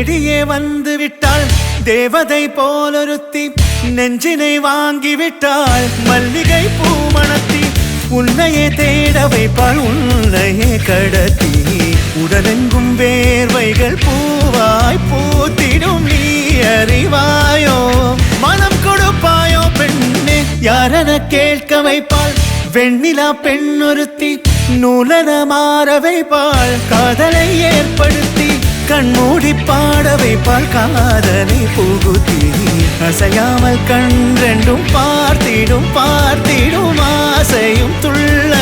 தேடியே வந்து விட்டாள் தேவதை போலொருத்தி நெஞ்சினை வாங்கிவிட்டாள் மல்லிகை பூமணத்தி உன்னையே தேட வைப்பாள் உன்னையே கடத்தி உடலெங்கும் வேர்வைகள் பூவாய் பூத்திடும் நீ அறிவாயோ மனம் கொடுப்பாயோ பெண்ணே யாரென கேட்க வைப்பாள் வெண்ணிலா பெண்ணொருத்தி நூலன மாற வைப்பாள் காதலை ஏற்படுத்தி கண்மூடி பாட வைப்பாள் காதலை புகுத்தி அசையாமல் கண் ரெண்டும் பார்த்திடும் பார்த்திடும் ஆசையும் துள்ள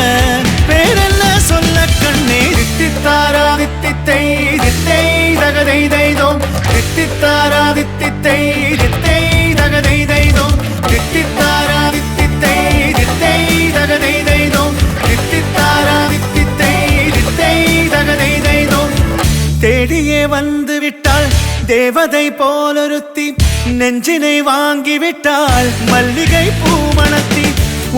பேரெல்ல சொல்ல கண்ணே தித்தித்தாரா தித்தித்தை தித்தை தகதை தைதோம் தித்தித்தாரா தித்தித்தை தித்தை தகதை தைதோம் தித்தித்தாரா தித்தித்தை தித்தை தகதை தைதோம் தித்தித்தாரா தித்தித்தை தித்தை தகதை தைதோம் தேடியே வந்து விட்டாள் தேவதை போலொருத்தி நெஞ்சினை வாங்கிவிட்டாள் மல்லிகை பூமணத்தி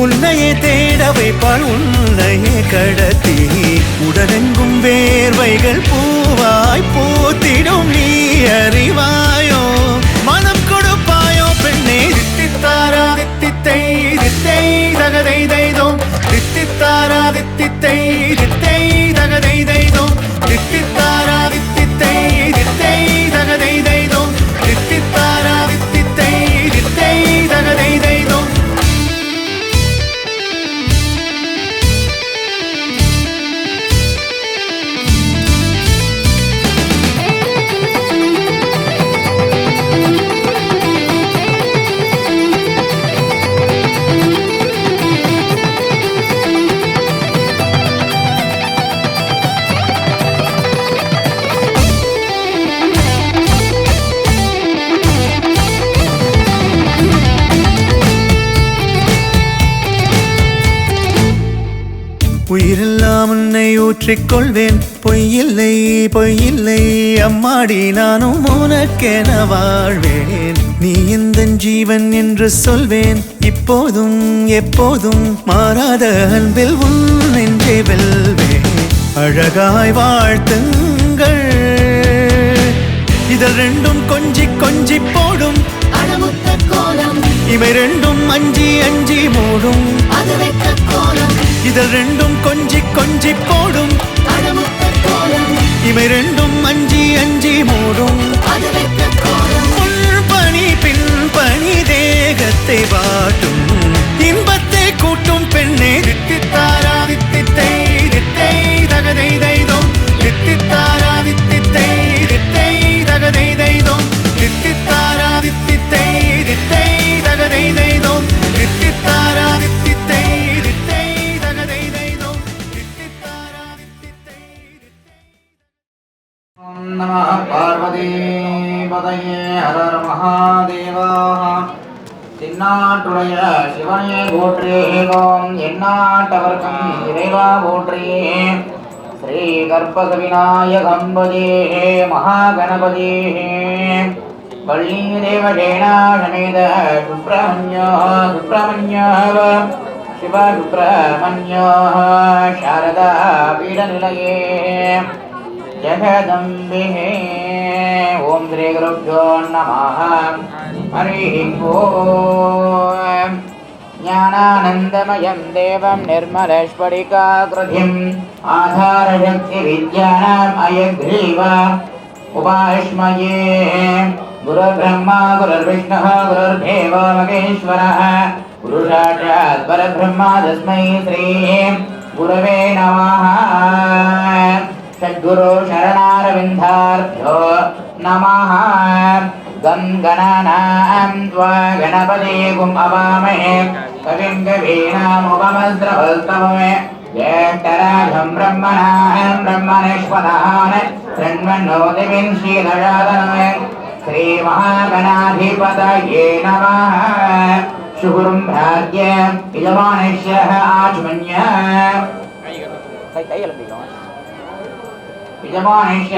உன்னையே தேட வைப்பாள் உன்னையே கடத்தி உடலெங்கும் வேர்வைகள் பூவாய் பூத்திடும் நீ அறிவாயோ மனம் கொடுப்பாயோ பெண்ணே தித்தித்தாரா தித்தித்தை தித்தை தகதை தைதோம் தித்தித்தாரா தித்தித்தை தித்தை தகதை தைதோம் தித்தித்தாரா தித்தித்தை தித்தை தகதை தைதோம் தித்தித்தாரா தித்தித்தை தித்தை தகதை தைதோம் உயிரெல்லாம் உன்னை ஊற்றிக்கொள்வேன் பொய்யில்லை பொய்யில்லை அம்மாடி நானும் உனக்கென வாழ்வேன் நீ இந்த ஜீவன் என்று சொல்வேன் இப்போதும் எப்போதும் மாறாத அன்பில் உன் நெஞ்சை வெல்வேன் அழகாய் வாழ்த்துங்கள் இதழ் ரெண்டும் கொஞ்சி கொஞ்சி போடும் இவை ரெண்டும் அஞ்சி அஞ்சி மூடும் இதழ் ரெண்டும் கொஞ்சி கொஞ்சி போடும் இவை ரெண்டும் அஞ்சி அஞ்சி மூடும் முன்பணி பின்பணி தேகத்தை வாட்டும் இன்பத்தை கூட்டும் பெண்ணே தித்தித்தாரா தித்தித்தை தித்தை தகதை தைதோம் தித்தித்தாரா தித்தித்தை தித்தை தகதை தைதோம் தித்தித்தாரா தித்தித்தை தித்தை தகதை தைதோம் தித்தித்தாரா தித்தித்தை தித்தை தகதை தைதோம் தித்தித்தாரா தித்தித்தை ஓம் நமः பார்வதி பதயே ஹர ஹர மகாதேவா தென்னாட்டுடைய சிவனே போற்றி ஓம் எந்நாட்டவர்க்கும் இறைவா போற்றி ஸ்ரீ கற்பக விநாயகம் பஜே மகாகணபதி வள்ளி தேவசேனா சமேத சுப்பிரமணிய சிவ சுப்பிரமணிய சாரதா பீடநிலையே ஜெகதம்பிகே ஓம் ஸ்ரீ குருப்யோ நமः ஹரிः ஓம் ஞானானந்தமயம் தேவம் நிர்மலஸ்படிகாக்ருதிம் ஆதாரசக்திவித்யானாம் அயக்ரீவ உபாஸ்மயே குருர்பிரம்மா குருர்விஷ்ணுः குருர்தேவோ மகேஸ்வரः குருசாட்சாத் பரபிரம்மா தஸ்மை ஸ்ரீ குரவே நமः சத்குரு சரணாரவிந்தார்த்தோ நமः गं गणानां त्वा गणपतिगुं अवामहे कविं कवीनामुपमस्त्रवल्तमहे ज्येष्ठराजं ब्रह्मणां ब्रह्मणेश्वरान् शृण्वन्नोतिविं श्रीदशातनवे श्रीमहागणाधिपतये नमः शुभं भाग्य यजमानस्य आचमन्य यजमानस्य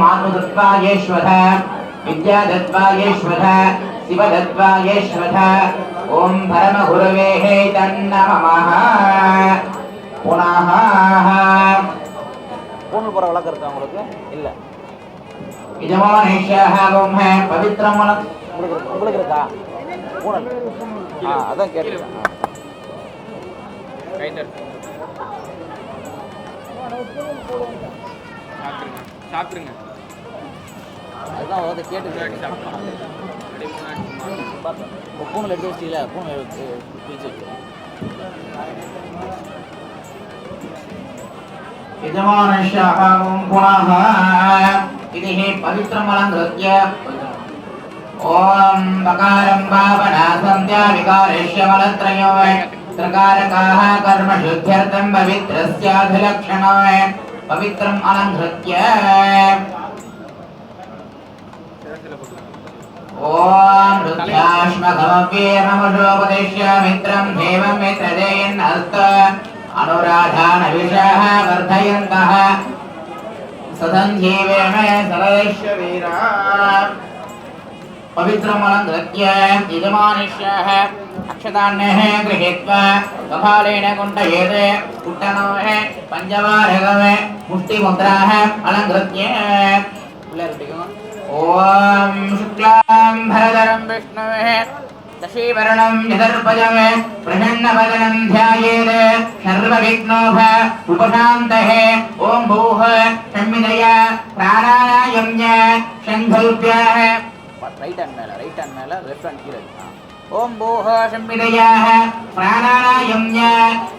मातुदत्वायेश्वरः विद्यादत्वायेश्वरः शिवदत्वायेश्वरः ओम परमगुरवे तन्नमः पुनः பொண்ணு போற வழக்கம் இருக்கா உங்களுக்கு இல்ல यजमानेश्याः ओम है पवित्रमलं உங்களுக்கு இருக்கா ஊனல் அதான் கேட்டுருக்கேன் சாப்பிடுங்க அதுதான் வந்து கேட்டு பூனல் எடுத்து வச்சிட்டீங்களா பூனல் எடுத்து பிரித்து வைக்கிறேன் यजमानेश्याः ओम पुनः इति पवित्रमलं धृत्य ओम बकारं भावना संध्या विकारेश्य मलत्रयो त्रकारकाः कर्म शुद्ध्यर्थं पवित्रस्याधिलक्षणो पवित्रम् अलङ्कृत्य ओम रुद्राश्मघमव्येममुषोपदिश्य मित्रं देवं मित्रदेयन् हस्त अनुराधानविषः वर्धयन्तः सदन्धीवेम सरयश्य वीरा पवित्रमलङ्कृत्य यजमानिष्यः अक्षतान्यः गृहीत्वा कपालेन कुण्ठयेत् कुट्टनोः पञ्चवारगः मुष्टिमुद्राः अलङ्कृत्य ओम शुक्लां भरधरं विष्णुः दशीवर्णं यदर्पजं प्रसन्नवदनं ध्यायेत् सर्वविघ्नोः उपशान्तः ओम भूः संविदय प्राणायामं संकल्प्यः ரைட் ஹேண்ட் மேலே லெஃப்ட் ஹேண்ட் கீழே ओम भूः संविदयाः प्राणायामं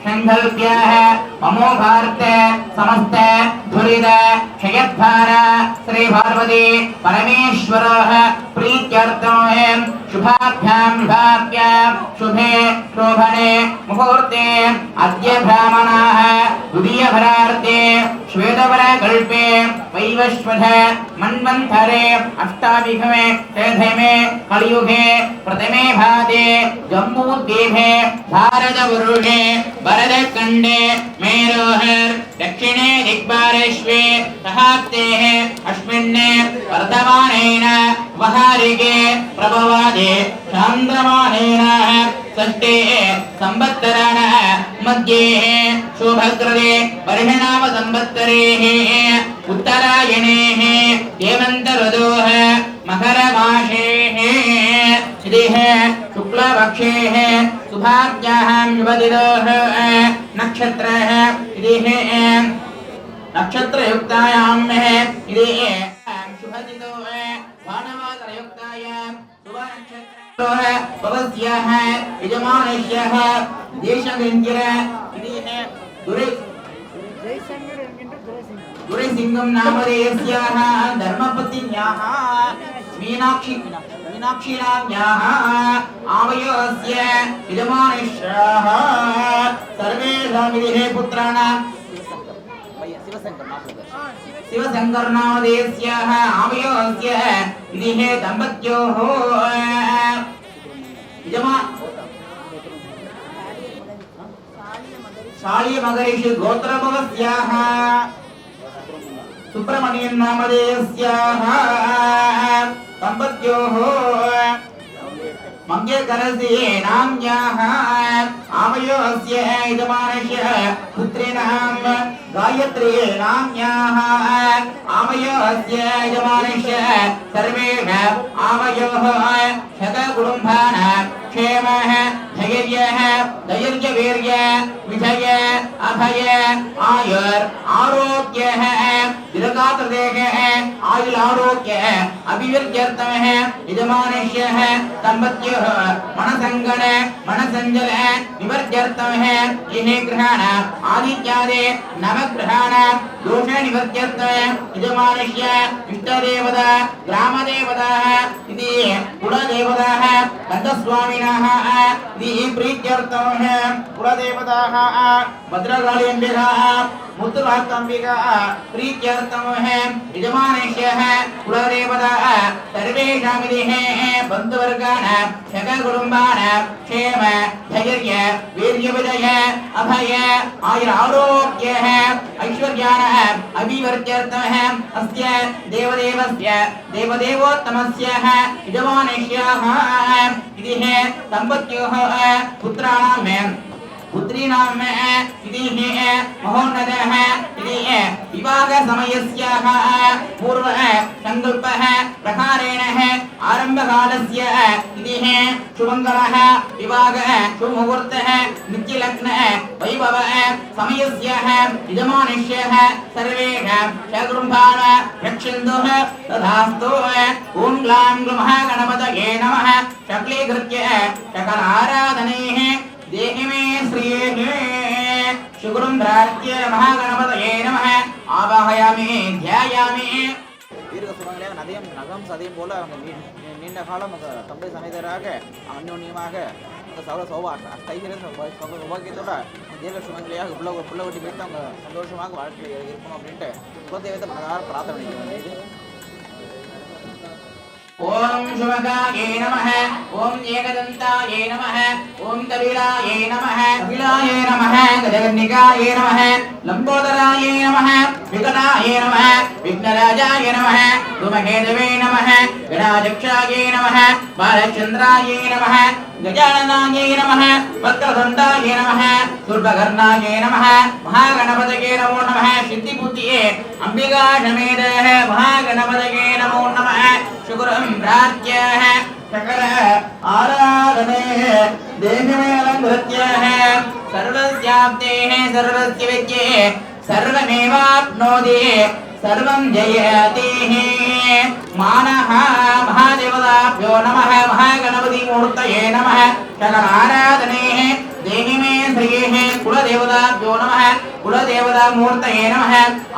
संकल्प्यः ममो भारत समस्त दुरित क्षयद्भार श्री पार्वती परमेश्वरः प्रीत्यर्थं शुभाभ्यां शुभे शोभने मुहूर्ते अद्य ब्राह्मणाः द्वितीयभरार्थे श्वेतवरकल्पे वैवस्वत मन्वन्तरे अष्टाभिघमे षष्ठमे कलियुगे प्रथमे भादे जम्बूद्वीपे भारतवर्षे भरतखण्डे मेरोहर दक्षिणे दिग्पार्श्वे सहाब्देः अस्मिन् वर्धमानेन वहारिके प्रभवादे चान्द्रमानेन षष्ठे संवत्सरेण मध्ये शुभकृते वर्षनाम संवत्सरेः उत्तरायणेः हेमन्त ऋतोः मकरमासेः इतिः शुक्लपक्षेः शुभाभ्यां शुभदिनोः नक्षत्रः इतिः नक्षत्रयुक्तायां इतिः शुभदिनोः भानुवासरयुक्तायां शुभनक्षत्रः भवस्याः यजमानस्यः देशगन्धिर इतिः दुरैसिंहं नामधेयस्याः धर्मपत्न्याः मीनाक्षीनाम्याः आवयोस्य यजमानस्याः सर्वेषामितिः पुत्राणां शिवशंकर नामधेयस्याः आवयोस्य इतिः दम्पत्योः शाल्यमगरीषु गोत्रभवस्याः सुब्रह्मण्यं नामधेयस्याः दम्पत्योः मंगेकरस्य नाम्याः आवयोस्य यजमानस्य पुत्रीणां गायत्री नाम्याः आवयोस्य यजमानस्य सर्वेषाम् आवयोः शतकुटुम्बानां क्षेमः धैर्यः धैर्यवीर्य विजय अभय आयुर् आरोग्यः दीर्घायुर्देहः आयुर् आरोग्य अभिवृद्ध्यर्थं यजमानस्यः दम्पत्योः मनसङ्गण मनसञ्जल निवर्त्यर्थं इहे ग्रहाण आदित्यादि नवग्रहाण दोष निवर्त्यर्थं यजमानस्य इष्टदेवता ग्रामदेवताः इति कुलदेवताः कन्दस्वामिनः इति प्रीत्यर्थं कुलदेवताः भद्रकाली अम्बिका मुत्तुवाक्कम्बिका प्रीत्यर्थं यजमानस्यः कुलदेवताः सर्वेषामितिः बन्धुवर्गाणां सककुटुम्बानां क्षेम धैर्य वीर्यविजय अभय आयुरारोग्यः ऐश्वर्याणः अभिवर्त्यर्थः अस्य देवदेवस्य देवदेवोत्तमस्य यजमानस्याः इतिः दम्पत्योः पुत्राणां पुत्रीणां इतिः महोन्नतः विवाह समयस्याः पूर्व संकल्पः प्रकारेण आरंभकालस्य इतिः शुभङ्करः विवाहः शुभमुहूर्तः नित्यलग्नः वैभवः समयस्याः यजमानस्यः सर्वेषां शकुम्भान् रक्षन्तुः तथास्तु ॐ ग्लां महागणपतये नमः शक्लीकृत्य सकलाराधनैः देहि मे श्रियेः शुक्रं प्रार्थ्य महागणपतये नमः आवाहयामि ध्यायामि தீர்க்க சுமங்கலியாக நகம் சதையும் போல அவங்க நீண்ட காலம் தம்பை சமேதராக அந்யோன்யமாக அந்த சௌப கைகிற சௌபாகியத்தோட தீர்க்க சுமங்கலியாக புள்ள வெட்டி போயிட்டு அவங்க சந்தோஷமாக வாழ்க்கையில் இருக்கணும் அப்படின்ட்டு குலதெய்வத்தை மனதார பிரார்த்தனை பண்ணிக்க ओम शुभगाये नमः ओम एकदन्ताये नमः ओम कपिलाये नमः गजकर्णिकाये नमः लंबोदराये नमः विकटाये नमः विघ्नराजाय नमः धूमकेतवे नमः गणाध्यक्षाये नमः बालचन्द्राये नमः गजाननाय नमः वक्रतुण्डाय नमः दुर्गकर्णाय नमः महागणपतये नमो नमः सिद्धिबुद्धिये अंबिका समेतः महागणपतये नमो नमः शुक्रं प्रार्थ्य सकल आराधने देवमेलङ्कृत्य सर्वस्याप्तेः सर्वस्य विद्ये सर्वमेवाप्नोति सर्वं जयति मानः महादेवताभ्यो नमः महागणपतिमूर्तये नमः सकलाराधने देहि मे श्रियेः कुलदेवताभ्यो नमः कुलदेवतामूर्तये नमः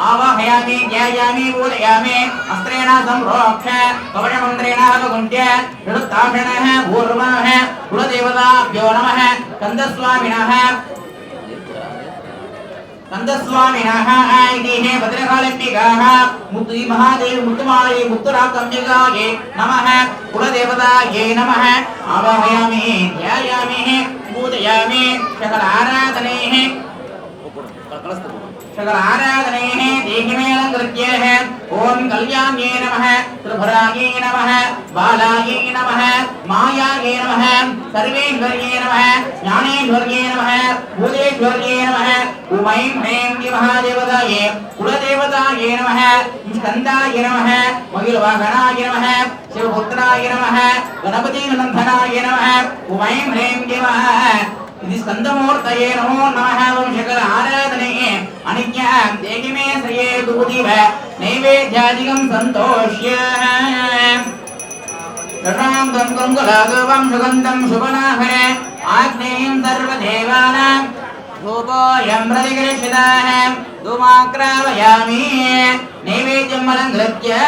आवाहयामि ध्यायामि पूजयामि अस्त्रेण सम्प्रोक्ष्य कवचमन्त्रेण हवकुण्ठ्य ऋताषणः पूर्वः कुलदेवताभ्यो नमः कंदस्वामिनः इति भद्रकालिम्बिकाः मुक्ति महादेव मुक्तमालये मुक्तराकम्बिकाये नमः कुलदेवताये नमः आवाहयामि ध्यायामि पूजयामि सकलाराधनैः सकलाराधनैः देहिमेलङ्कृत्य ओम कल्याण्ये नमः त्रिभुरायै नमः बालायै नमः मायायै नमः सर्वेश्वर्ये नमः ज्ञानेश्वर्ये नमः भूतेश्वर्ये नमः उमै ह्रीं महादेवताये कुलदेवताये नमः स्कन्दाय नमः मयूरवाहनाय नमः शिवपुत्राय नमः गणपतिनन्दनाय नमः उमै ह्रीं इति स्कन्दमूर्तये नमो नमः ओम सकल आराधने अनिज्ञ देहि मे श्रिये दूतिव नैवेद्यादिकं सन्तोष्य तटां गङ्गलागवं सुगन्धं शुभनाहरे आग्नेयं सर्वदेवानां धूपोऽयं प्रतिगृह्यताः धूमाग्रावयामि नैवेद्यम् अलङ्कृत्य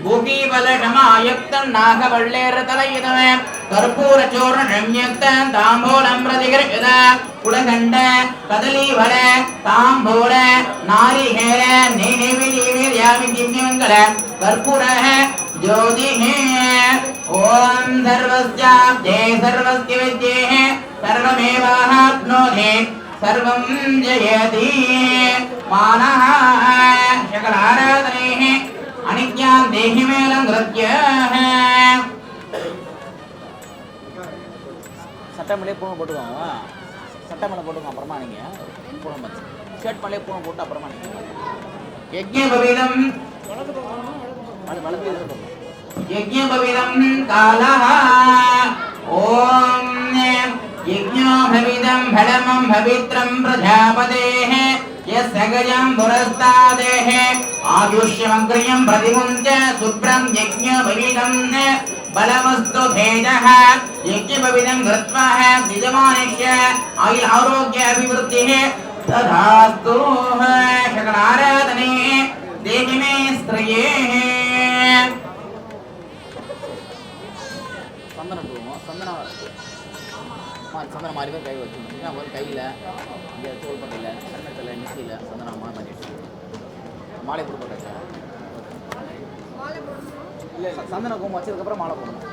भूपीबलशमायुक्तं नागवल्लेरतलयुतमे कर्पूरचूर्णसंयुक्तं ताम्बूलं प्रतिगृह्यता कुडखण्ड कदलीफल ताम्बूल नारिकेल नैवेद्यामि दिव्यमङ्गल कर्पूरः ज्योतिः ॐ सर्वस्याब्धे सर्वस्य विद्येः सर्वमेवाप्नोति सर्वं जयति मानः सकलाराधनैः अनिज्ञां देहि मेलङ्कृत्य சட்டமேலே பூனை போட்டுக்கோங்க சட்டமேலே போட்டுக்கோங்க அப்புறமா நீங்கள் பூனை வச்சு ஷர்ட் மேலே பூனை போட்டு அப்புறமா நீங்கள் यज्ञपविदं வளர்ந்து यज्ञपविदं कालः ॐ यज्ञोपविदं फलमं पवित्रं प्रजापतेः यस्य गजं पुरस्तादेः आयुष्यमग्र्यं प्रतिमुञ्च शुभ्रं यज्ञपविदं बलवस्तु भेदः यज्ञपविदं कृत्वा यजमानस्य आरोग्य अभिवृद्धिः तथास्तु सकलाराधने देहि मे श्रियेः சந்தனம் போடுவோம் சந்தனம் மாதிரி கை வச்சுருந்தீங்க ஒரு கையில் இங்கே தோள்பட்டையில் கண்ணத்தில் நெத்தியில் சந்தனம் மாதிரி மாலை கொடுப்பேன் சார் இல்லை இல்லை சந்தன குங்குமம் வச்சதுக்கப்புறம் மாலை போடணும்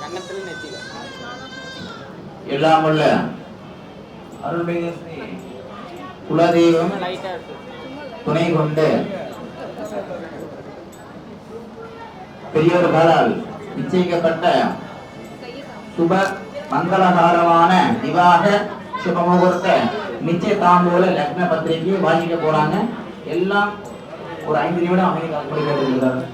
கண்ணத்தில் நெத்தியில் எல்லாம் உள்ள அருள்மிகு ஸ்ரீ குலதெய்வம் துணை கொண்டு பெரியோர்களால் நிச்சயிக்கப்பட்ட சுப மங்களகாரமான விவாக சுபமுகூர்த்த நிச்சய தாம்பூல லக்ன பத்திரிகையை வாசிக்க போறாங்க. எல்லாம் ஒரு 5 நிமிடம் அமைதி காக்கப்படுகிறது.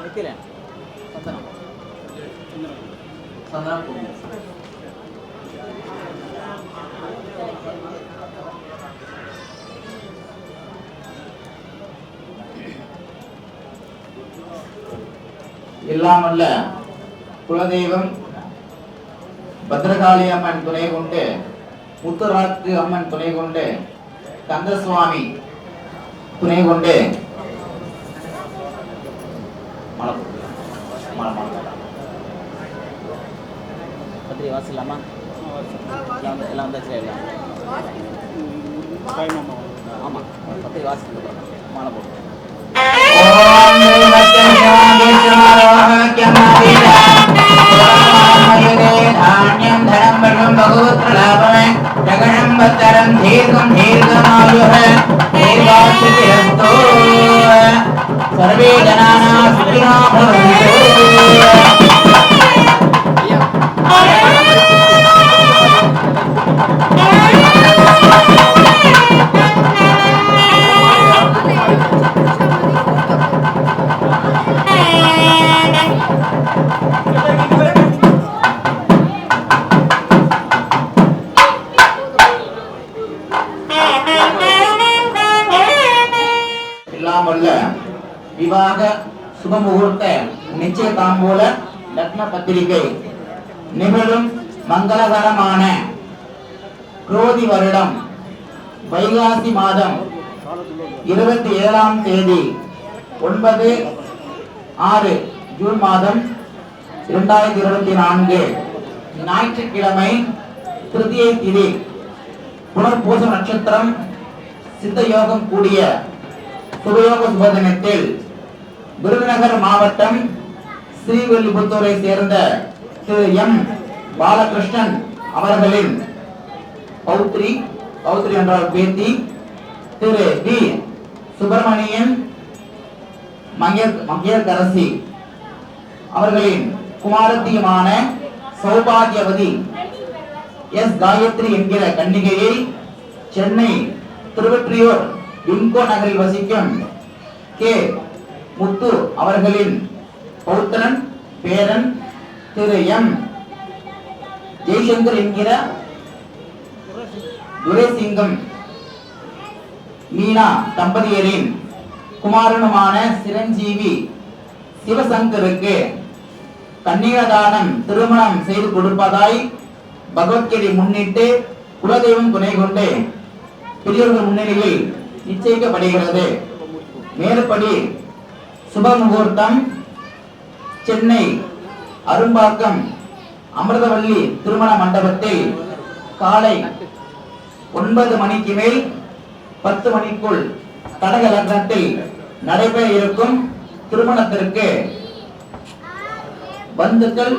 நிற்கல சந்தனம் சந்தனம் இல்லாமல்ல குலதெய்வம் பத்ரகாளி அம்மன் துணை கொண்டு, முத்துராக்கு அம்மன் துணை கொண்டு, கந்தசுவாமி துணை கொண்டு பத்திரிகை வாசிக்கலாமா? எல்லாம் வந்தாச்சு. எல்லாம் ஆமாம், பத்திரிகை வாசிக்க மாலை போட்டு सर्वे जनानां सुखिनो भवन्तु। விவாக சுபமுகூர்த்த நிச்சய தாம்பூல லக்ன பத்திரிகை நிகழும் மங்களகரமான குரோதி வருடம் வைகாசி மாதம் 27ஆம் தேதி 9/6 ஜூன் மாதம் 2024 ஞாயிற்றுக்கிழமை திருதியை திதி புனர்பூச நட்சத்திரம் சித்த யோகம் கூடிய சுபயோக சுபதினத்தில் விருதுநகர் மாவட்டம் ஸ்ரீவில்லிபுத்தூரை சேர்ந்த திரு எம் பாலகிருஷ்ணன் அவர்களின் பௌத்ரி என்றால் பேத்தி திரு வி சுப்பிரமணியன் மங்கையர்கரசி அவர்களின் குமாரத்தியுமான சௌபாகியவதி எஸ் காயத்ரி என்கிற கன்னிகையை சென்னை திருவொற்றியூர் விம்கோ நகரில் வசிக்கும் கே முத்து அவர்களின் பௌத்திரன் பேரன் திரு எம் ஜெய்சங்கர் என்கிற துரைசிங்கம் மீனா தம்பதியரின் குமாரனுமான சிரஞ்சீவி சிவசங்கருக்கு கன்னிகாதானம் திருமணம் செய்து கொடுப்பதாய் பகவத்கீதை முன்னிட்டு குலதெய்வம் துணை கொண்டு பெரியோர்கள் முன்னிலையில் நிச்சயிக்கப்படுகிறது. மேற்படி சுப முகூர்த்தம் சென்னை அரும்பாக்கம் அமிர்தவல்லி திருமண மண்டபத்தில் காலை 9 மணிக்கு மேல் 10 மணிக்குள் கடக லக்னத்தில் நடைபெற இருக்கும் திருமணத்திற்கு பந்துக்கள்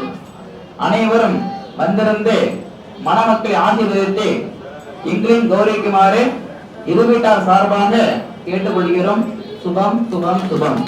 அனைவரும் வந்திருந்து மணமக்களை ஆசீர்வதித்து எங்களையும் கௌரவிக்குமாறு இரு வீட்டார் சார்பாக கேட்டுக்கொள்கிறோம். சுபம் சுபம் சுபம்.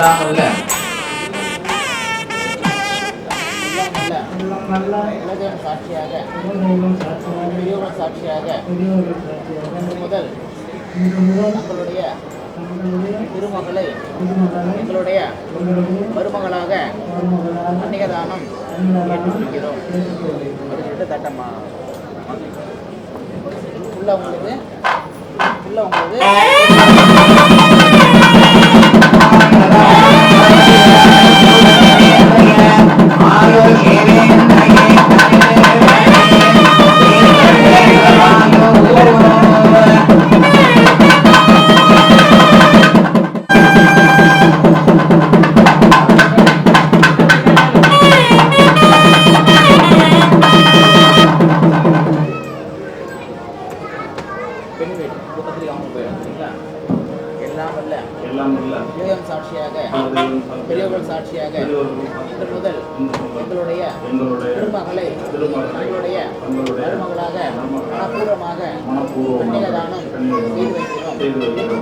எல்லாம் அல்ல உலகம் சாட்சியாக பெரியவர்கள் சாட்சியாக இன்று முதல் தங்களுடைய திருமகளை எங்களுடைய மருமகளாக கன்னிகதானம் ஏற்றுக்கொள்கிறோம் அப்படின்னு சொல்லிட்டு தட்டம்மா உள்ள உங்களுக்கு பெண் வீடு பக்கத்துலேயே அவங்க போயிடும் சரிங்களா எல்லாம் அல்ல உலகம் சாட்சியாக பெரியவர்கள் சாட்சியாக இன்று முதல் எங்களுடைய திருமகளை தங்களுடைய மருமகளாக மனப்பூர்வமாக கன்னிகதானம் செய்து வைக்கிறோம்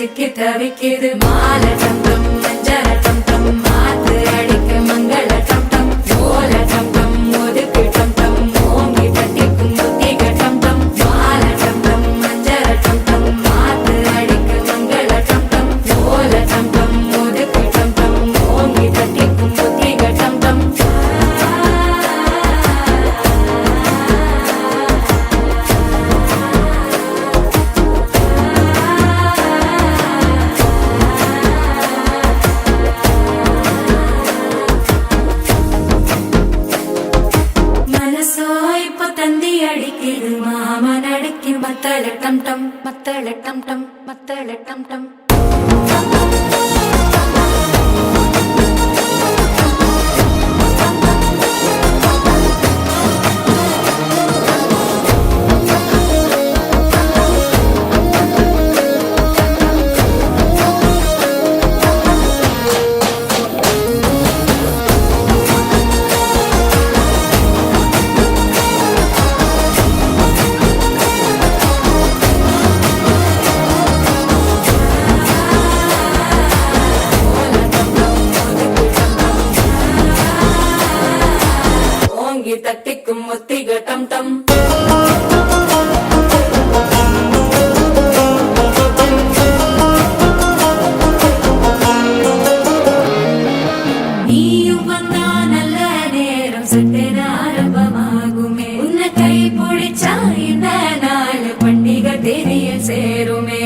சிக்கி தவிக்குது மால டம் டம் மஞ்சள டம் டம் மாத்து அடிக்க மங்கள டம் டம் ஓல டம் டம் ஒதுக்கு டம் டம் ஓங்கி தட்டிக்கும் புத்திக டம் டம் மால டம் டம் மஞ்சள டம் டம் மாத்து அடிக்க மங்கள டம் டம் ஓல டம் டம் ஒதுக்கு டம் டம் ஓங்கி தட்டிக்கும் புத்திக டம் டம் மனசோ இப்ப தந்தி அடிக்குது மாமன் அடிக்கு மத்தள டம் டம் மத்தள டம் டம் மத்தள டம் டம் ஓங்கி தட்டிக்கும் ஒத்திக டம் டம் நீயும் வந்தா நல்ல நேரம் சட்டென ஆரம்பமாகுமே உன்னை கை பிடிச்சா இந்த நாள் பண்டிகை தேதியில் சேருமே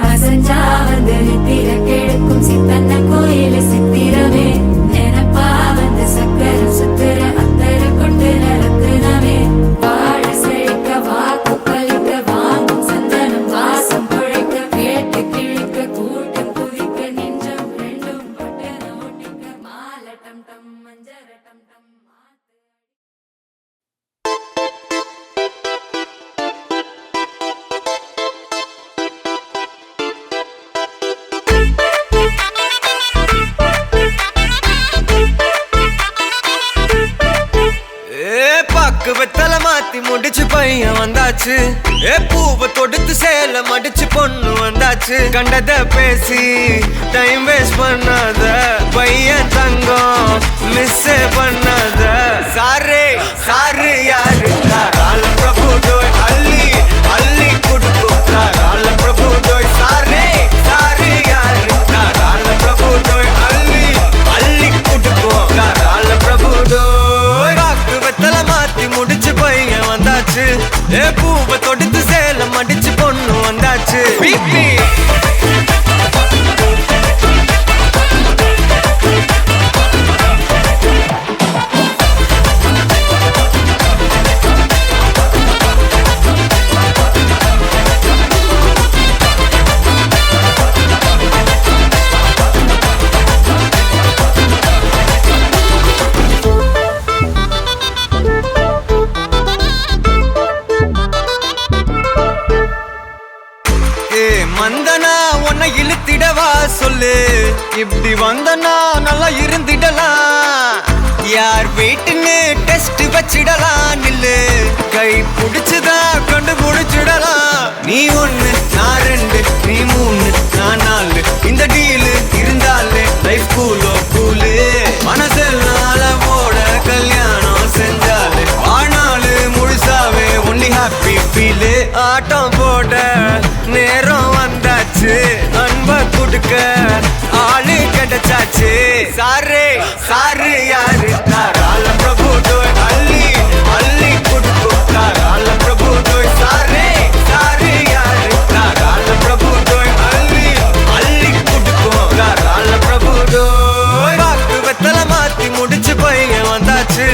அசஞ்சா வந்து நித்திர கெடுக்கும் சித்தன்ன கோயில சித்திரமே நினப்பா வந்து சக்கர சுத்திர அத்தர கொண்டு நடத்துனவே வாழ செழிக்க வாக்கு பலிக்க வாங்கும் சந்தனம் வாசம் குழைக்க கேட்டு கிழிக்க கூட்டம் குதிக்க நெஞ்சம் ரெண்டும் பட்டன ஒட்டிக்க மால டம் டம் மஞ்சர டம் டம் பாக்கு வெத்தல மாத்தி முடிச்சு பையன் வந்தாச்சு பூவை தொடுத்து சேல மடிச்சு பொண்ணு வந்தாச்சு கண்டத பேசி டைம் வேஸ்ட் பண்ணாத பையன் தங்கம் மிஸ் பண்ணாத சாரு சாரு யாரு கால பிரபு டோய் அள்ளி அள்ளி குடுக்கும் கால பிரபு டோய் சாரு சாரு யாரு கால பிரபு டோய் அள்ளி அள்ளி குடுக்கும் கால பிரபு டோய் வெத்தல மாத்தி முடிச்சு பையன் வந்தாச்சு பூவை தொடுத்து சேல மடிச்சு பொண்ணு வந்தாச்சு மந்தனா உன்னை இழுத்திடவா சொல்லு இப்படி வந்தனா நல்லா இருந்திடலாம் யார் வீட்டுன்னு டெஸ்ட் வச்சிடலாம் நில்லு கை புடிச்சுதா கண்டு புடிச்சிடலாம் நீ ஒண்ணு நான் ரெண்டு நீ மூணு நான் நாலு இந்த டீலு இருந்தாலே லைஃப் கூலோ கூலு மனசெல்லாம் அளவோட கல்யாணம் செஞ்சாலே ஆனாலு முழுசாவே ஒன்லி ஹாப்பி ஃபீலு ஆட்டம் போட நேரம் வந்தாச்சு அன்ப குடுக்க ஆளு கிடைச்சாச்சு சாரு சாரு யாரு கால பிரபு டோய் அள்ளி அள்ளி குடுக்கும் கால பிரபு டோய் சாரு சாரு யாரு கால பிரபு டோய் அள்ளி அள்ளி குடுக்கும் கால பிரபு டோய் பாக்கு வெத்தல மாத்தி முடிச்சு பையன் வந்தாச்சு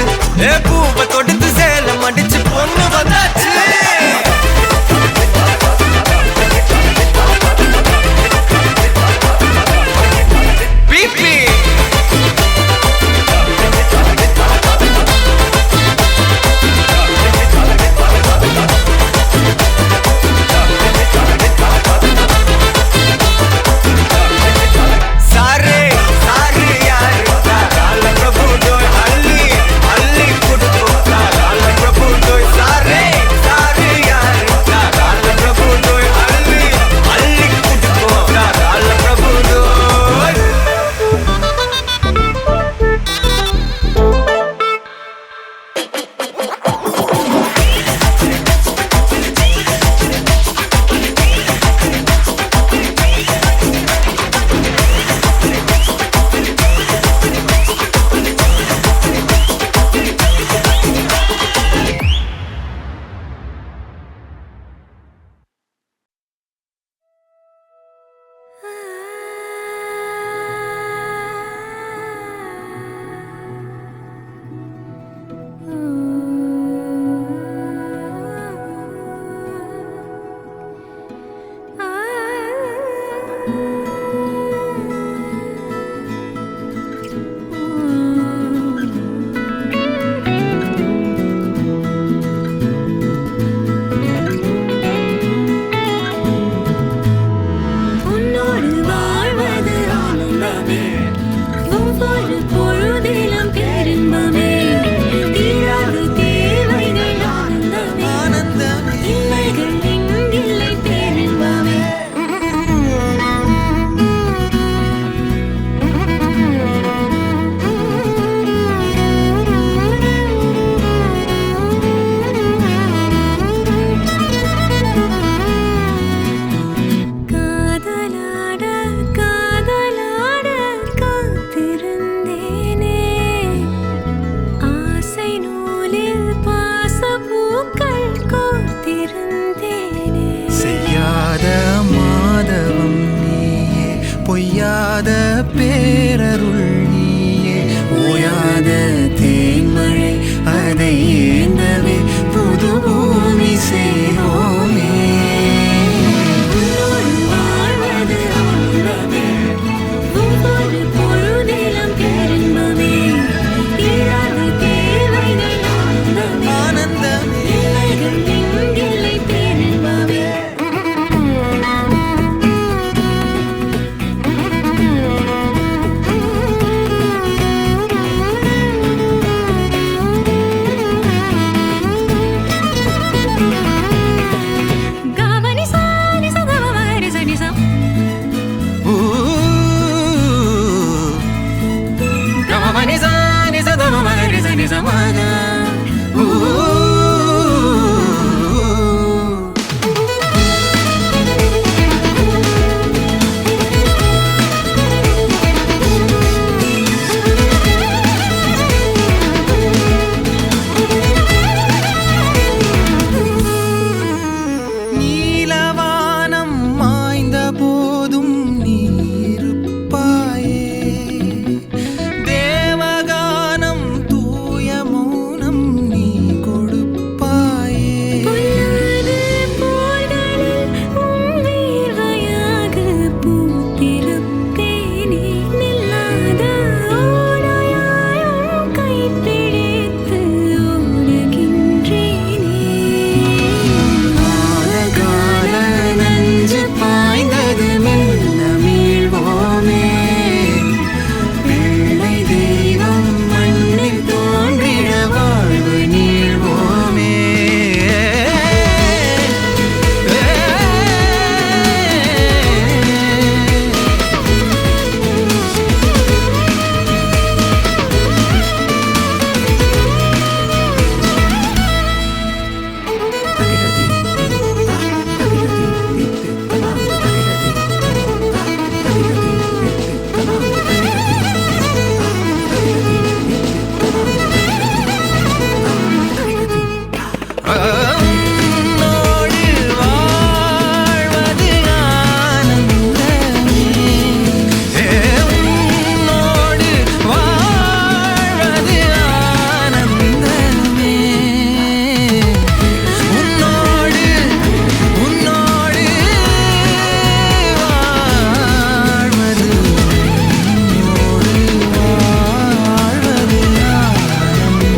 பூவை தொடுத்து சேல மடிச்சு பொண்ணு வந்தாச்சு பிபி உன்னோடு வாழ்வது ஆனந்தமே ஒவ்வொரு பொழுதிலும் பேரின்பமே தீராது தேவைகள் ஆனந்தமே இல்லைகள் எங்கில்லை பேரின்பமே காதலாட காதலாட காத்திருந்தேனே ஆசை நூலில் பாசப்பூக்கள் கோர்த்திருந்தேனே செய்யாத மாதவம் நீயே பொய்யாத பேரருள் நீயே ஓயாத தேன்மழை அதை ஏந்தவே புது பூமி செய்வோமே உன்னோடு வாழ்வது ஆனந்தமே ஒவ்வொரு பொழுதிலும் பேரின்பமே தீராது தேவைகள் ஆனந்தமே இல்லைகள் எங்கில்லை பேரின்பமே காமனி சானி சதம மகரி சனி சம் ஊ கமமனி சானி சதம மகரி சனி சமக ஊ நீலவானம் மாய்ந்த போதும் நீ இருப்பாயே தேவகானம் தூய மௌனம் நீ கொடுப்பாயே பொல்லாத போர்களில் உன் வீர்வையாக பூத்திருப்பேனே நில்லாத ஓடையாய் உன் கைப்பிடித்து ஓடுகின்றேனே கால நஞ்சு பாய்ந்தது மெல்ல மீள்வோமே வெள்ளை தெய்வம் மண்ணில் தோன்றிட வாழ்வு நீள்வோமே உன்னோடு வாழ்வது ஆனந்தமே உன்னோடு வாழ்வது ஆனந்தமே உன்னோடு உன்னோடு வாழ்வது உன்னோடு வாழ்வது ஆனந்தமே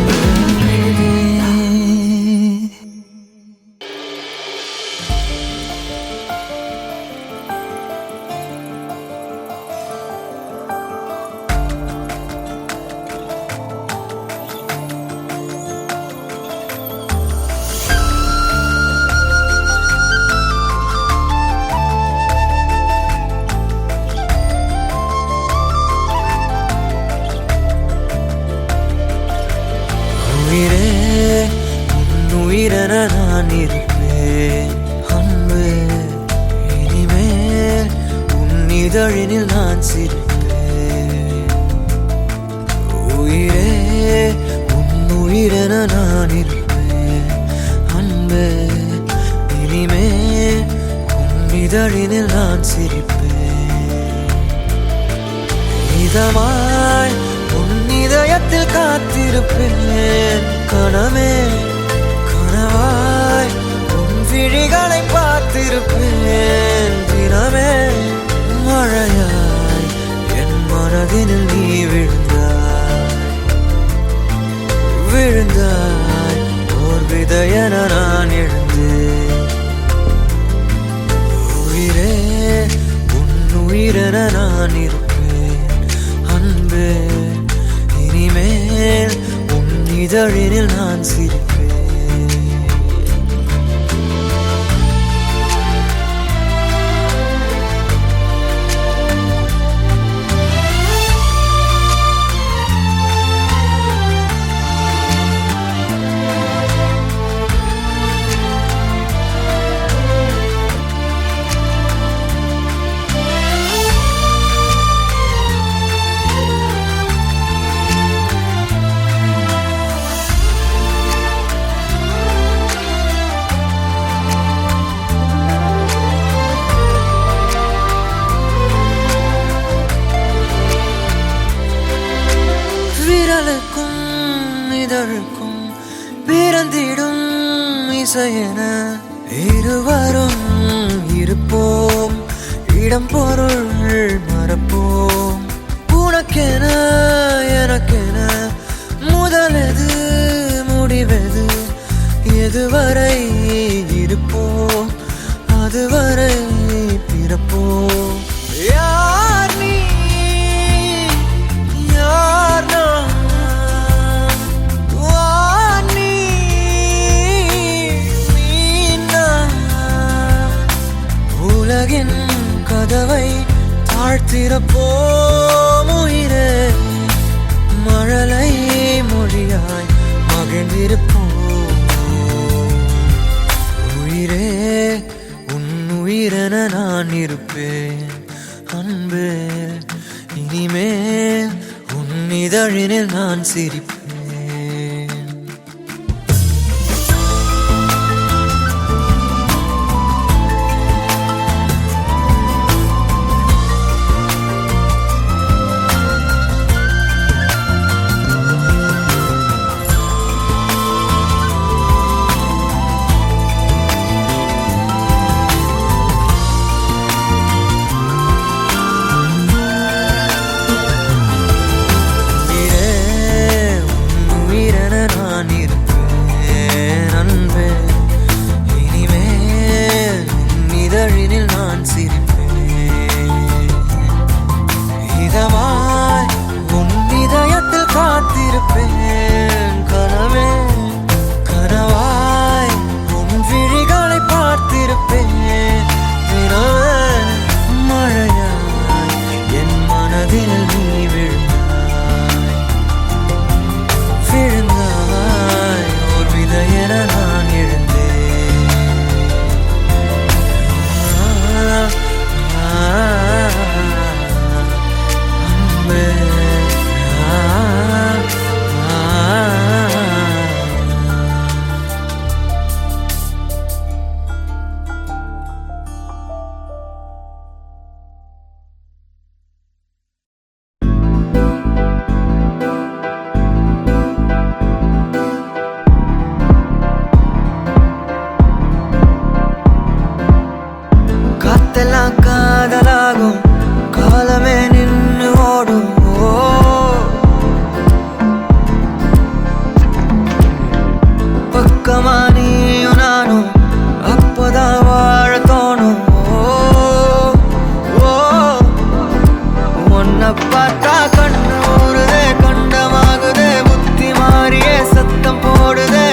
உயிரே உன்னுயிரென நான் இருப்பேன் அன்பு இனிமேல் உன் இதழினில் நான் சிரிப்பேன் உயிரே உன்னுயிரென நான் இருப்பேன் அன்பு இனிமேல் உன் இதழினில் நான் சிரிப்பேன் இதமாய் உன் இதயத்தில் காத்திருப்பேன் கனவே கனவாய் உன் விழிகளை பார்த்திருப்பேன் தினமே உயிரென நான் இருப்பேன் அன்பே. இனிமேல் உன் இதழினில் நான் சிரிப்பேன். விரலுக்கும் இதழுக்கும் பிறந்திடும் இசையென இருவரும் இருப்போம். இடம் பொருள் மறப்போம். உனக்கென எனக்கென முதலெது முடிவெது? எதுவரை இருப்போம் அதுவரை பிறப்போம். யார் நீ யார் நான்? வானி நான். உலகின் கதவை தாழ்த்திறப்போம் உயிரே. மழலை மொழியாய் மகிழ்ந்திருப்போம் உயிரே. உன் உயிரென நான் இருப்பேன் அன்பே. இனிமேல் உன் இதழினில் நான் சிரிப்பேன். காதலாகும் காலமே நின்று ஓடும். பக்கமா நீயும் நானும் அப்பதான் வாழ தோணும். உன்னை பார்த்தா கண்ணு ஊறுதே கண்டமாகுதே புத்தி மாறியே சத்தம் போடுதே.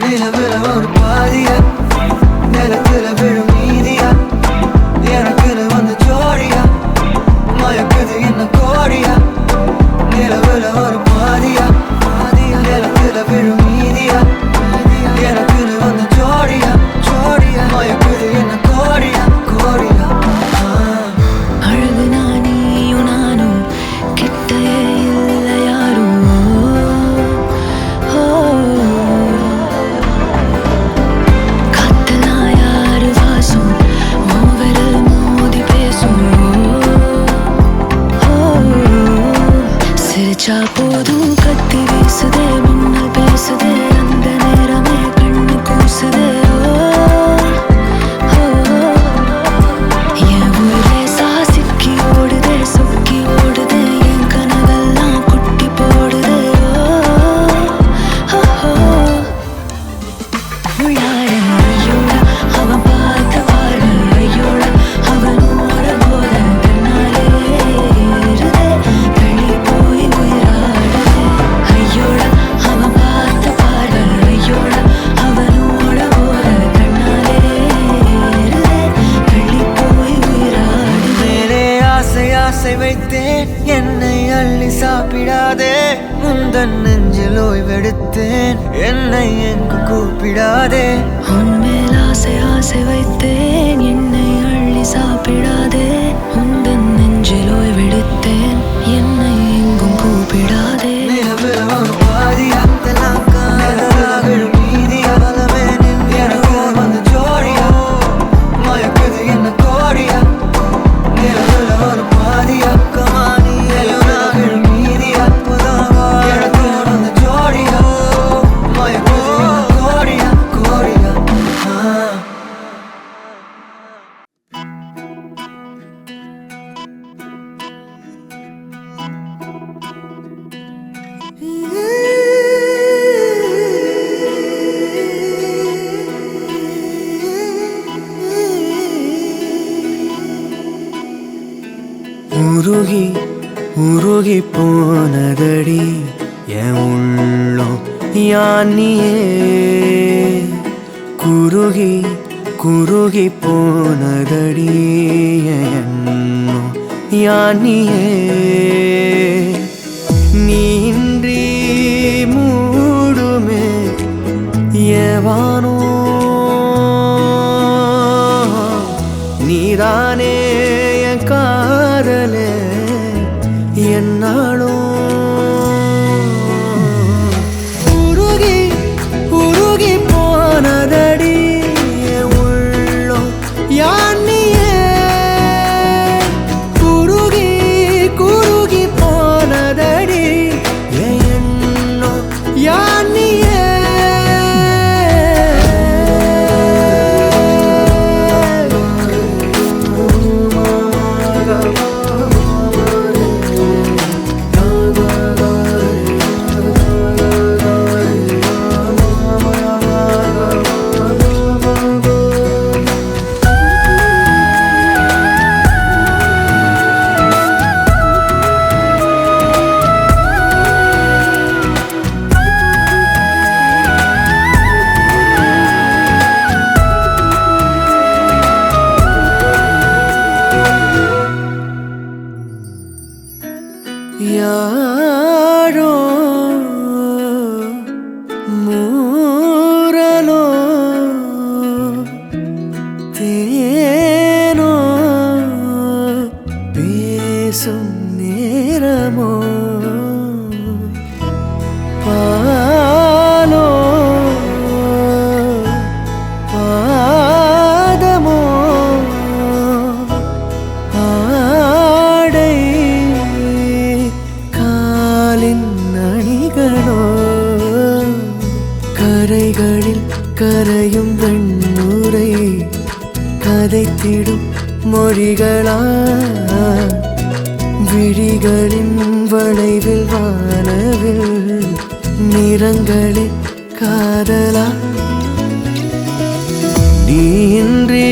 நிலவுல ஒரு பாதியா நிலத்துல விழும் நீதியா எனக்குன்னு வந்து ஜோடியா மயக்குது என்ன கோடியா. நிலவுல ஒரு பாதியா நிலத்துல விழும் நீதியா எனக்குன்னு வந்து ஜோடியா மயக்குது என்ன கோடியா கோடியா. அழகு நானியும் நானும் கிட்டே இல்லை யாரும். என்னை அள்ளி சாப்பிடாதே முந்தன் நெஞ்சில் ஓய்வெடுத்தேன் என்னை எங்கு கூப்பிடாதே உன்மேல் ஆசை ஆசை வைத்தேன் என்னை அள்ளி சாப்பிடாதே உந்தன் நெஞ்சில் ஓய்வெடுத்தேன் என்னை எங்கும் கூப்பிடாதே உருகி உருகி போனதடி என் உள்ளம் யானியே குருகி குருகி போனதடி என் எண்ணம் யானியே நீன்றி மூடுமே ஏவானோ நீதானே என் காதலே என்னாலும் உருகி உருகி போனதடி என் உள்ளம் யானியே குருகி குருகி போனதடி என் எண்ணம் யானியே யாரோ மூரலோ தேனோ பேசும் நேரமோ பாலோ பாதமோ ஆடை காலின் அணிகளோ கரைகளில் கரையும் வெண்ணுரை கதைத்திடும் மொழிகளா விழிகளின் வளைவில் வானவில் நிறங்களில் காதலா நீன்றி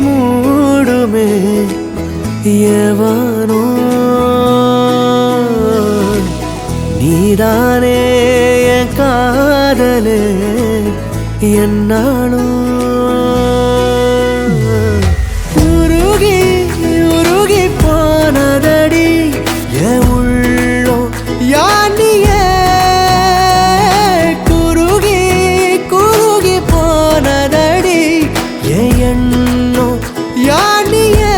மூடுமே எவனோ நீதானே என் காதலே என்னாலும் உருகி உருகி போனதடி என் உள்ளம் யானியே குருகி குருகி போனதடி என் எண்ணம் யானியே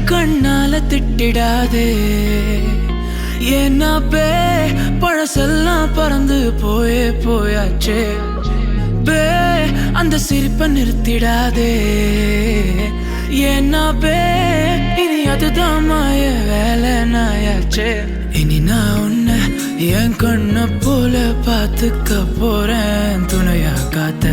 கண்ணால திட்டிடாதே ஏன்னா பே பழசெல்லாம் பறந்து போயே போயாச்சே பே அந்த சிரிப்பை நிறுத்திடாதே ஏன்னா பே இனி அதுதான் மாய வேலை நாயாச்சே இனி நான் உன்னை என் கண்ண போல பார்த்துக்க போறேன் துணையா காத்த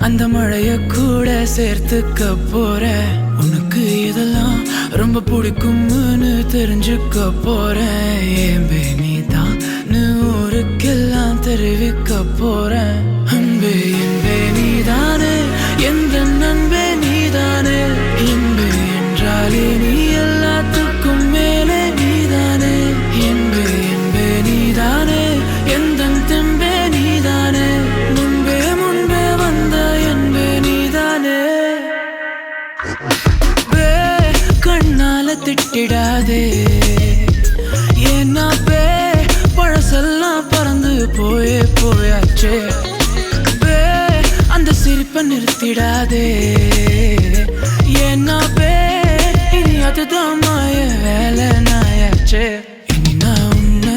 அந்த மழைய கூட சேர்த்துக்க போறேன் உனக்கு உனக்கு இதெல்லாம் ரொம்ப பிடிக்கும்னு தெரிஞ்சுக்க போறேன். ஏம்பே நீதான் ஊருக்கெல்லாம் தெரிவிக்க போறேன். அன்பே என்பே நீதானே எந்த நண்பே நீதானே. என்பே என்றாலே நீ எல்லாத்துக்கும் மேலே நீதானே. என்பே என்பே நீதானே எந்த தெம்பே நீதானே. முன்பே முன்பே வந்த என்பே நீதானே. கண்ணால திட்டிடாதே ஏன்னா பழசெல்லாம் பறந்து போயாச்சே. அந்த சிரிப்பை நிறுத்திடாதே ஏன்னா இனி அதுதான் மாய வேலை நாயாச்சே. இனி நான் உன்னை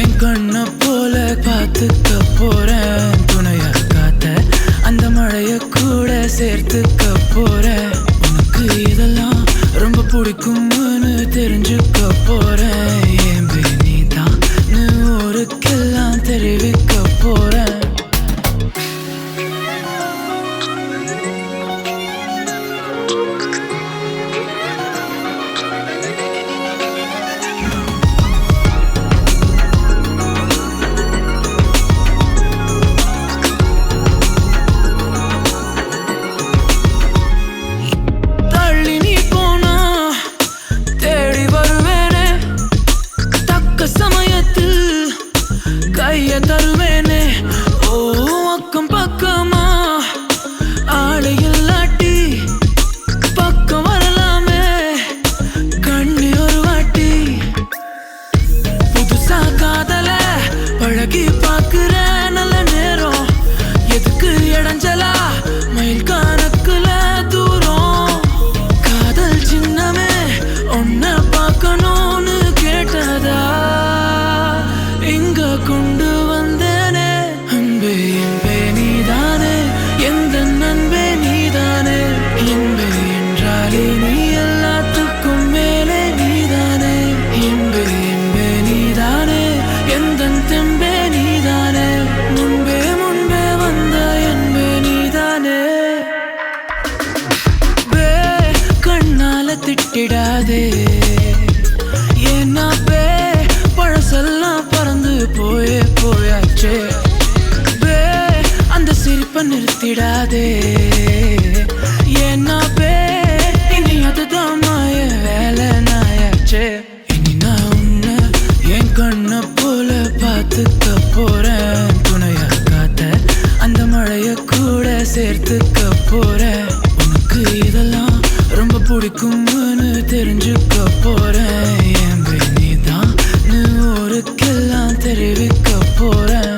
என் கண்ணை போல பார்த்துக்க போறேன். துணையா காத்த அந்த மழைய கூட சேர்த்துக்க போறேன். உனக்கு இதெல்லாம் ரொம்ப பிடிக்கும்னு தெரிஞ்சுக்க போறேன். ஏம்பே நீதான் ஊருக்கெல்லாம் தெரிவிக்க போறேன். தருவேனே ஓ அக்கம் பக்கமா ஆளை இல்லாட்டி பக்கம் வரலாமே கண்ணி ஒரு வாட்டி. புதுசா காதல பழகி பாக்குற நல்ல நேரம் எதுக்கு இடைஞ்சலா மயில் கணக்குல தூரம். காதல் சின்னமே ஒன்ன பார்க்கணும்னு கேட்டதா இங்க கொண்டு வந்தேனே. அன்பே என்பே நீதானே எந்த நண்பே நீதானே. என்பே என்றாலே நீ எல்லாத்துக்கும் மேலே நீதானே. என்பே என்பே நீதானே எந்த தெம்பே நீதானே. முன்பே முன்பே வந்த என்பே நீதானே. கண்ணால திட்டிடாதே ஏன்னா பழசெல்லாம் பறந்து போயாச்சே. அந்த சிரிப்பை நிறுத்திடாதே ஏன்னா இனி அதுதான் மாய வேலை நாயாச்சே. இனி நான் உன்னை என் கண்ணை போல பார்த்துக்க போறேன். துணையா காத்த அந்த மழைய கூட சேர்த்துக்க போறேன். உனக்கு இதெல்லாம் ரொம்ப பிடிக்கும்னு தெரிஞ்சுக்க போறேன். ஏம்பே நீதான் ஊருக்கெல்லாம் தெரிவிக்க போறேன்.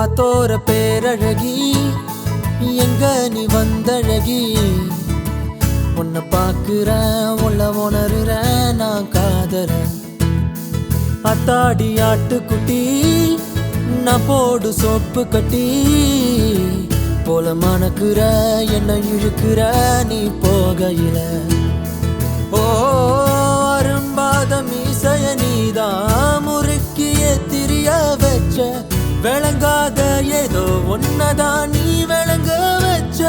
ஆத்தோர பேரழகி எங்க நீ வந்தழகி. உன்னை பார்க்கிறேன் உள்ள உணர்றேன் நான் காதறேன். அத்தாடி ஆட்டுக்குட்டி நான் போடு சோப்பு கட்டி போல மணக்குற என்ன இழுக்கிற நீ போகையில. ஓ அரும்பாத மீசைய நீதான் முறுக்கிய திரிய வச்ச. விளங்காத ஏதோ ஒன்னதான் நீ விளங்க வச்ச.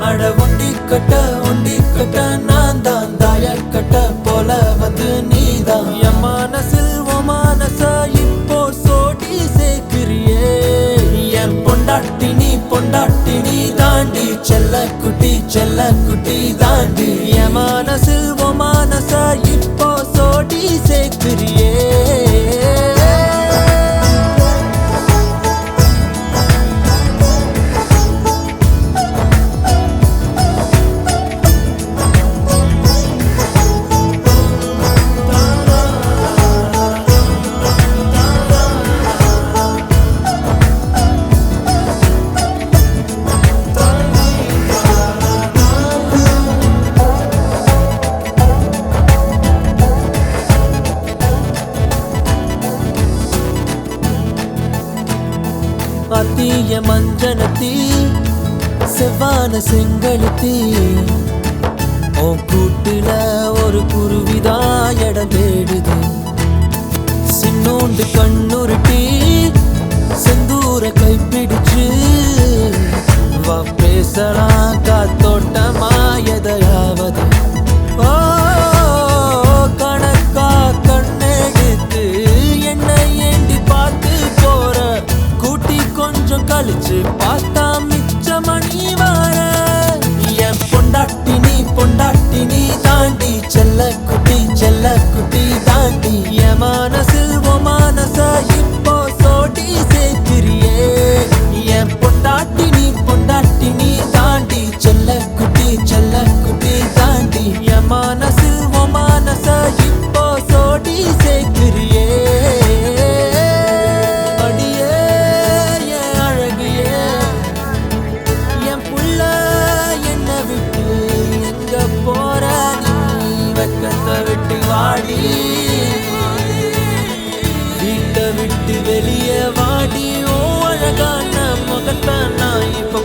அட ஒண்டி கட்ட நான் தான் தாயக்கட்ட போல வந்து நீதான் என் மனசில் ஓ மனச இப்போ சோடி சேர்க்கிறியே. என் பொண்டாட்டி நீ தாண்டி செல்ல குட்டி தாண்டி என் மனசில் ஓ மனச இப்போ சோடி சேர்க்கிறியே. நீய மஞ்சனத்தி செவ்வான செங்கழுத்தி உன் கூட்டுல ஒரு குருவிதான் இடம் தேடுது சின்னோண்டு கண்ணுருட்டி செந்தூர கைப்பிடிச்சு வா பேசலாம் காத்தோட்டமா எதையாவது ஓ கணக்கா கண்ணெடுத்து என்னை ஏண்டி பார்த்து போற கூட்டி கொஞ்சம் கழிச்சு பார்த்தா மிச்ச மணி வார என் பொண்டாட்டி நீ தாண்டி செல்ல குட்டி தாண்டி என் மனசில் ஓ மனச இப்போ சோடி சேர்க்கிறியே என் பொண்டாட்டி நீ தாண்டி செல்ல குட்டி தாண்டி என் மனசில் ஓ மனச இப்போ சோடி சேர்க்கிறியே அடியே என் அழகியே என் புள்ள என்ன விட்டு எங்க போற நீ வெக்கத்தை விட்டு வாடி வீட்டை விட்டு வெளியே வாடி ஓ அழகான முகத்தை நான் இப்ப